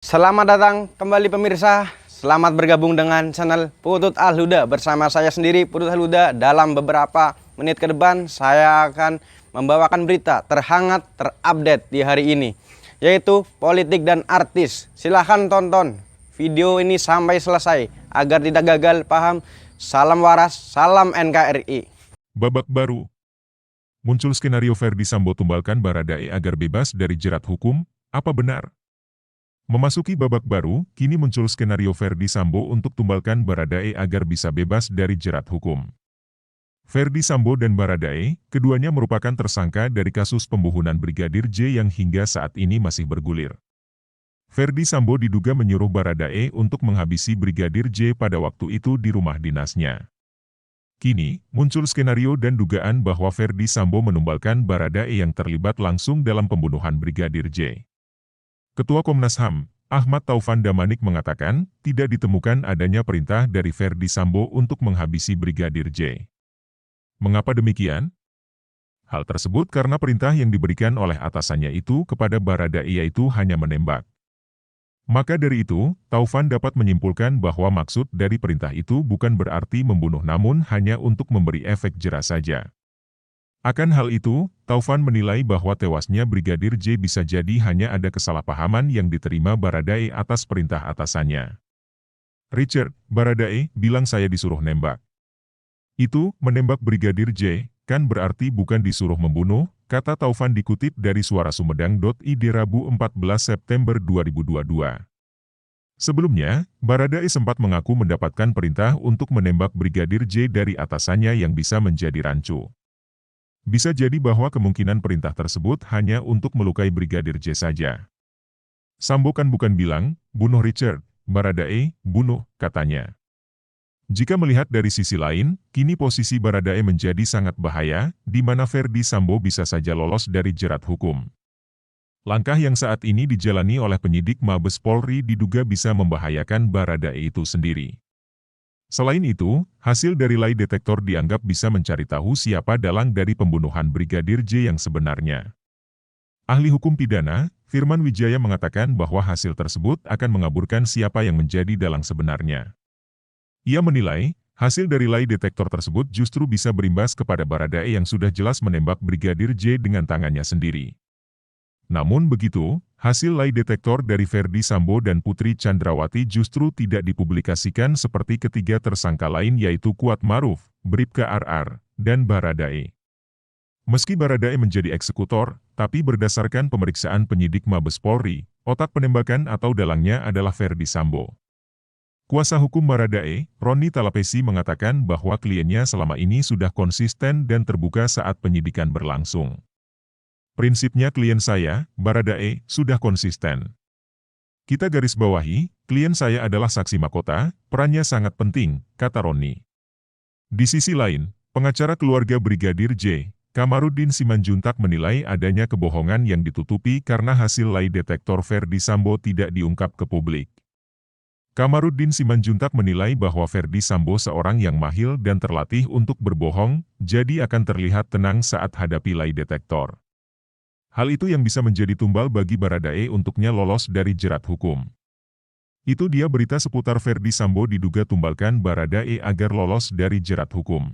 Selamat datang kembali pemirsa. Selamat bergabung dengan channel Putut Al-Huda. Bersama saya sendiri Putut Al-Huda. Dalam beberapa menit ke depan saya akan membawakan berita terhangat terupdate di hari ini, yaitu politik dan artis. Silahkan tonton video ini sampai selesai agar tidak gagal paham. Salam waras, salam NKRI. Babak baru. Muncul skenario Ferdy Sambo tumbalkan Baradae agar bebas dari jerat hukum, apa benar? Memasuki babak baru, kini muncul skenario Ferdy Sambo untuk tumbalkan Baradae agar bisa bebas dari jerat hukum. Ferdy Sambo dan Baradae, keduanya merupakan tersangka dari kasus pembunuhan Brigadir J yang hingga saat ini masih bergulir. Ferdy Sambo diduga menyuruh Baradae untuk menghabisi Brigadir J pada waktu itu di rumah dinasnya. Kini, muncul skenario dan dugaan bahwa Ferdy Sambo menumbalkan Baradae yang terlibat langsung dalam pembunuhan Brigadir J. Ketua Komnas HAM, Ahmad Taufan Damanik mengatakan, tidak ditemukan adanya perintah dari Ferdy Sambo untuk menghabisi Brigadir J. Mengapa demikian? Hal tersebut karena perintah yang diberikan oleh atasannya itu kepada Baradae yaitu hanya menembak. Maka dari itu, Taufan dapat menyimpulkan bahwa maksud dari perintah itu bukan berarti membunuh namun hanya untuk memberi efek jera saja. Akan hal itu, Taufan menilai bahwa tewasnya Brigadir J bisa jadi hanya ada kesalahpahaman yang diterima Baradae atas perintah atasannya. Richard, Baradae, bilang saya disuruh nembak. Itu, menembak Brigadir J, kan berarti bukan disuruh membunuh, kata Taufan dikutip dari suarasumedang.id Rabu 14 September 2022. Sebelumnya, Baradae sempat mengaku mendapatkan perintah untuk menembak Brigadir J dari atasannya yang bisa menjadi rancu. Bisa jadi bahwa kemungkinan perintah tersebut hanya untuk melukai Brigadir J saja. Sambo kan bukan bilang, bunuh Richard, Baradae, bunuh, katanya. Jika melihat dari sisi lain, kini posisi Baradae menjadi sangat bahaya, di mana Ferdy Sambo bisa saja lolos dari jerat hukum. Langkah yang saat ini dijalani oleh penyidik Mabes Polri diduga bisa membahayakan Baradae itu sendiri. Selain itu, hasil dari lie detektor dianggap bisa mencari tahu siapa dalang dari pembunuhan Brigadir J yang sebenarnya. Ahli hukum pidana, Firman Wijaya mengatakan bahwa hasil tersebut akan mengaburkan siapa yang menjadi dalang sebenarnya. Ia menilai, hasil dari lie detektor tersebut justru bisa berimbas kepada Baradae yang sudah jelas menembak Brigadir J dengan tangannya sendiri. Namun begitu, hasil lie detektor dari Ferdy Sambo dan Putri Chandrawati justru tidak dipublikasikan seperti ketiga tersangka lain yaitu Kuat Maruf, Bribka RR, dan Baradae. Meski Baradae menjadi eksekutor, tapi berdasarkan pemeriksaan penyidik Mabes Polri, otak penembakan atau dalangnya adalah Ferdy Sambo. Kuasa hukum Baradae, Roni Talapesi mengatakan bahwa kliennya selama ini sudah konsisten dan terbuka saat penyidikan berlangsung. Prinsipnya klien saya, Baradae, sudah konsisten. Kita garis bawahi, klien saya adalah saksi mahkota, perannya sangat penting, kata Roni. Di sisi lain, pengacara keluarga Brigadir J, Kamarudin Simanjuntak menilai adanya kebohongan yang ditutupi karena hasil lie detektor Ferdy Sambo tidak diungkap ke publik. Kamarudin Simanjuntak menilai bahwa Ferdy Sambo seorang yang mahir dan terlatih untuk berbohong, jadi akan terlihat tenang saat hadapi lie detektor. Hal itu yang bisa menjadi tumbal bagi Baradae untuknya lolos dari jerat hukum. Itu dia berita seputar Ferdy Sambo diduga tumbalkan Baradae agar lolos dari jerat hukum.